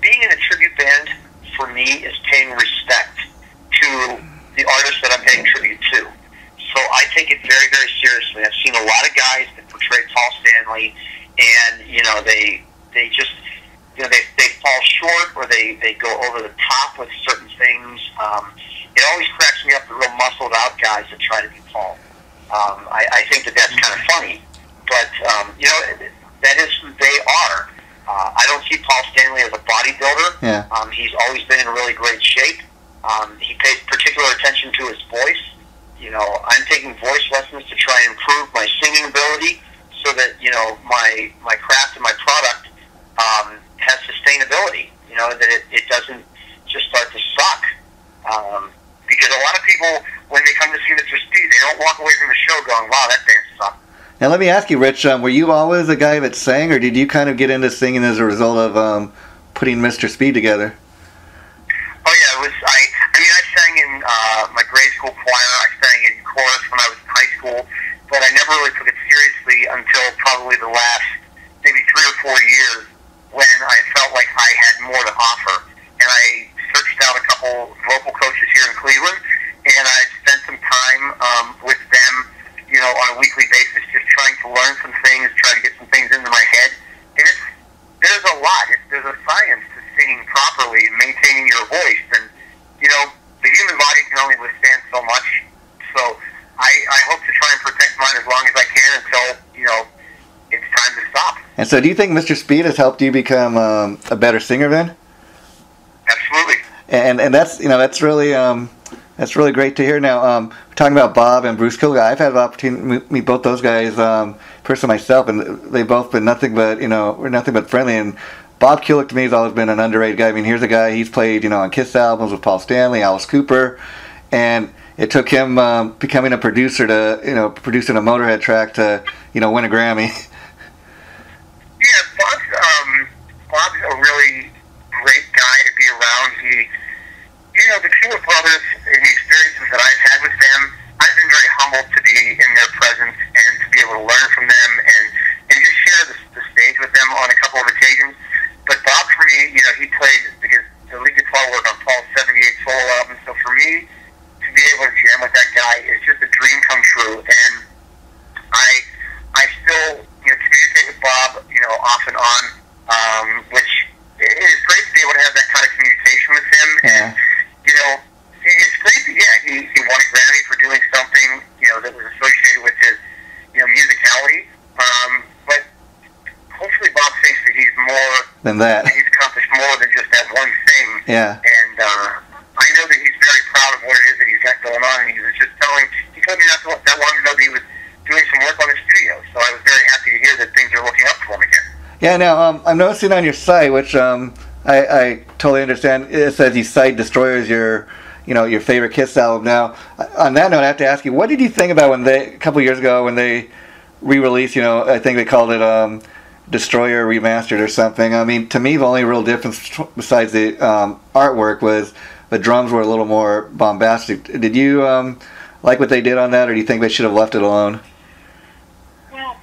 S2: being in a tribute band for me is paying respect to the artist that I'm paying tribute to. So I take it very, very seriously. I've seen a lot of guys that portray Paul Stanley, and they just you know, they fall short or they go over the top with certain things. It always cracks me up, the real muscled out guys that try to be Paul. I think that that's kind of funny, but you know, that is who they are. I don't see Paul Stanley as a bodybuilder.
S1: Yeah.
S2: He's always been in really great shape. He pays particular attention to his voice. You know, I'm taking voice lessons to try and improve my singing ability so that, you know, my craft and my product has sustainability. You know, that it doesn't just start to suck. Because a lot of people, when they come to see Mr. Speed, they don't walk away from the show going, wow, that band sucked.
S1: Now let me ask you, Rich, were you always a guy that sang, or did you kind of get into singing as a result of putting Mr. Speed together?
S2: Oh yeah, it was. I mean, I sang in my grade school choir. I sang in chorus when I was in high school, but I never really took it seriously until probably the last maybe 3 or 4 years when I felt like I had more to offer, and I searched out a couple vocal coaches here in Cleveland, and I spent some time with them, you know, on a weekly basis, just trying to learn some things, trying to get some things into my head. And there's a lot. There's a science to singing properly and maintaining your voice. And, you know, the human body can only withstand so much. So I hope to try and protect mine as long as I can until, you know, it's time to stop.
S1: And so do you think Mr. Speed has helped you become a better singer then?
S2: Absolutely.
S1: And that's, you know, that's really great to hear. Now, we're talking about Bob and Bruce Kulick. I've had the opportunity to meet both those guys personally myself, and they've both been nothing but, you know, we're nothing but friendly. And Bob Kulick to me has always been an underrated guy. I mean, here's a guy, he's played, you know, on Kiss albums with Paul Stanley, Alice Cooper, and it took him becoming a producer to, you know, producing a Motorhead track to, you know, win a Grammy.
S2: Yeah, Bob's a really great guy to be around. You know, the Kulick brothers and the experiences that I've had with them, I've been very humbled to be in their presence and to be able to learn from them and just share the stage with them on a couple of occasions. But Bob, for me, you know, he played the lead guitar work on Paul's 78 solo album. So for me, to be able to jam with that guy is just a dream come true. And I still, you know, communicate with Bob, you know, off and on, which is great to be able to have that kind of communication with him.
S1: Yeah.
S2: And, you know, it's great that, yeah, he won a Grammy for doing something, you know, that was associated with his, you know, musicality. But hopefully Bob thinks that he's more
S1: Than that.
S2: He's accomplished more than just that one thing.
S1: Yeah.
S2: And I know that he's very proud of what it is that he's got going on. And he was just he told me not that long ago that he was doing some work on the studio. So I was very happy to hear that things are looking up for him again.
S1: Yeah, now, I'm noticing on your site, which I totally understand, it says you cite Destroyer as your favorite Kiss album. Now, on that note, I have to ask you, what did you think about when a couple years ago, when they re-released, you know, I think they called it Destroyer Remastered or something. I mean, to me, the only real difference besides the artwork was the drums were a little more bombastic. Did you like what they did on that, or do you think they should have left it alone?
S2: Well,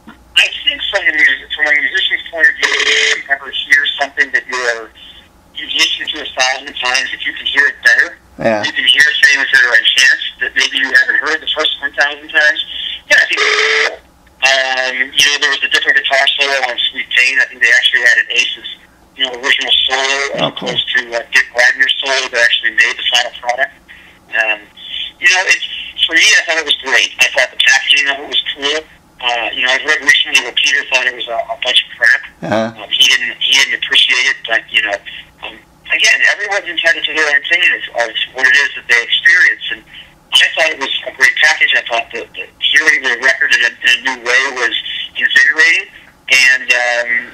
S2: I think from a musician's point of view, if you ever hear something that you've listened to 1,000 times, if you can hear it better,
S1: yeah.
S2: You can hear things that are enhanced that maybe you haven't heard the first 1,000 times. Yeah, I think it's cool. You know, there was a different guitar solo on Sweet Pain. I think they actually added Ace's, you know, original solo as opposed to Dick Wagner's solo that actually made the final product. You know, for me, I thought it was great. I thought the packaging of it was cool. You know, I've read recently where Peter thought it was a bunch of crap. He didn't appreciate it, but you know, again, everyone's entitled to their own opinion of what it is that they experience, and I thought it was a great package. I thought that hearing the record in a new way was invigorating, and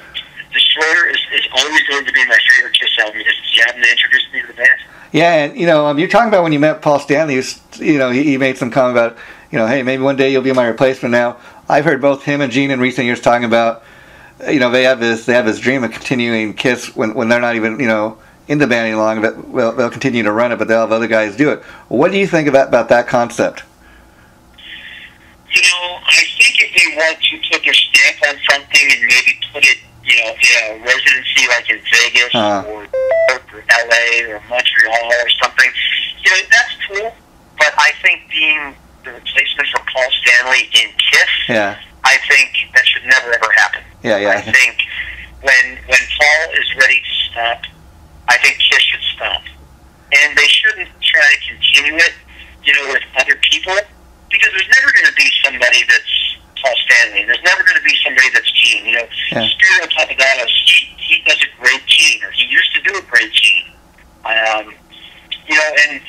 S2: Destroyer is always going to be my favorite Kiss album because it's the album that introduced me to the band.
S1: Yeah, and you know, you're talking about when you met Paul Stanley. You know, he made some comment about, you know, hey, maybe one day you'll be my replacement. Now, I've heard both him and Gene in recent years talking about, you know, they have this dream of continuing Kiss when they're not even, you know, in the band any longer. But they'll continue to run it, but they'll have other guys do it. What do you think about that concept?
S2: You know, I think if they want to put their stamp on something and maybe put it, you know, in a residency like in Vegas or LA or Montreal or something, you know, that's cool. But I think being the replacement for Paul Stanley in Kiss, I think that should never ever happen.
S1: Yeah.
S2: I think when Paul is ready to stop, I think Kiss should stop. And they shouldn't try to continue it, with other people, because there's never going to be somebody that's Paul Stanley. There's never going to be somebody that's Gene. Spear on top of that, he does a great Gene, or he used to do a great Gene. And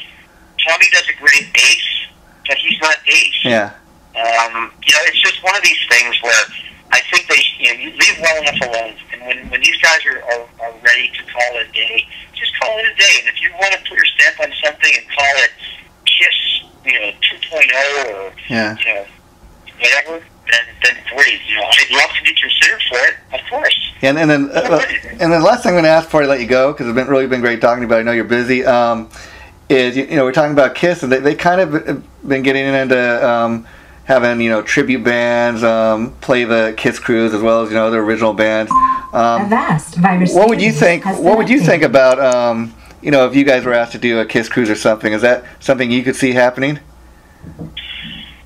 S2: Tommy does a great bass, but he's not bass.
S1: Yeah.
S2: It's just one of these things where I think you leave well enough alone. And when these guys are ready to call it a day, just call it a day. And if you want to put your stamp on something and call it Kiss, 2.0 or whatever, then great. I'd love to be considered for it, of course.
S1: And then the last thing I'm going to ask before I let you go, because it's really been great talking to you, but I know you're busy. Is we're talking about Kiss, and they kind of been getting into having tribute bands play the Kiss cruise as well as the original bands. What would you think? What would you think about if you guys were asked to do a Kiss cruise or something? Is that something you could see happening?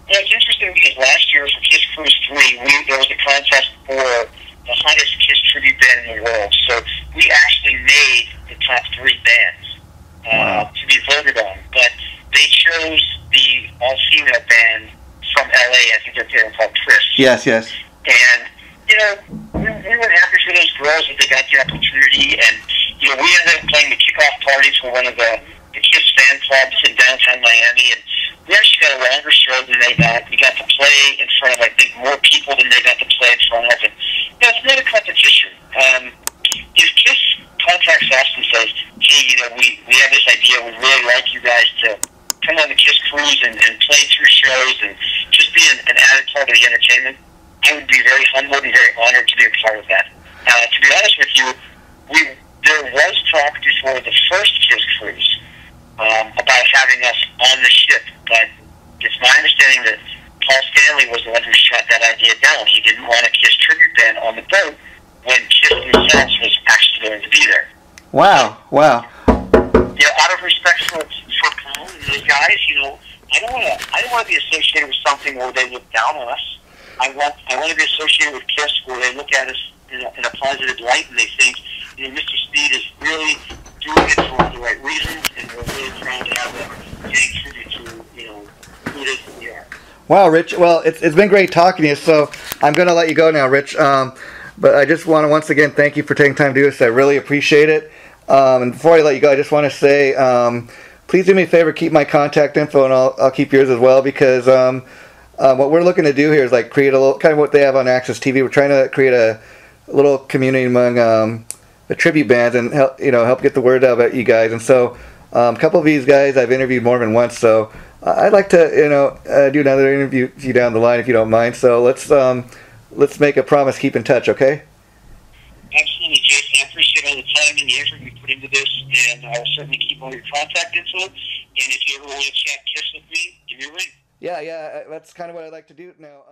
S2: Yeah, it's interesting because last year for Kiss Cruise 3, there was a contest for the hottest Kiss tribute band in the world. So we actually made the top 3 bands to be voted on, but they chose the all-female band from LA. I think they're called Twist.
S1: Yes.
S2: And we were happy for those girls that they got the opportunity, and we ended up playing the kickoff parties for one of the Kiss fan clubs in downtown Miami, and we actually got a longer show than they got. We got to play in front of, I think, more people than they got to play in front of. And it's not a competition. If Kiss contacts us and says, "Hey, we have this idea. We'd really like you guys to come on the Kiss cruise and play 2 shows and just be an added part of the entertainment," I would be very humbled and very honored to be a part of that. To be honest with you, there was talk before the first Kiss cruise about having us on the ship, but it's my understanding that Paul Stanley was the one who shot that idea down. He didn't want a Kiss tribute band on the boat when Kiss themselves was actually going to be there.
S1: Wow.
S2: Out of respect for Paul and those guys, I don't want to be associated with something where they look down on us. I want to be associated with Kiss where they look at us in a positive light and they think, Mr. Speed is really doing it for the right reasons, and we're really proud to have them getting tribute to, who it is that we are.
S1: Wow, Rich. Well, it's been great talking to you, so I'm going to let you go now, Rich. But I just want to once again thank you for taking time to do this. I really appreciate it. And before I let you go, I just want to say, please do me a favor, keep my contact info, and I'll keep yours as well, because what we're looking to do here is create a little, kind of what they have on Access TV. We're trying to create a little community among the tribute bands and help get the word out about you guys. And so a couple of these guys I've interviewed more than once, so I'd like to do another interview with you down the line if you don't mind. So let's make a promise, keep in touch, okay?
S2: Absolutely, Jason. I appreciate all the time and the effort you put into this, and I will certainly keep all your contact info. And if you ever want to chat Kiss with me, give me a ring.
S1: Yeah, that's kind of what I'd like to do now.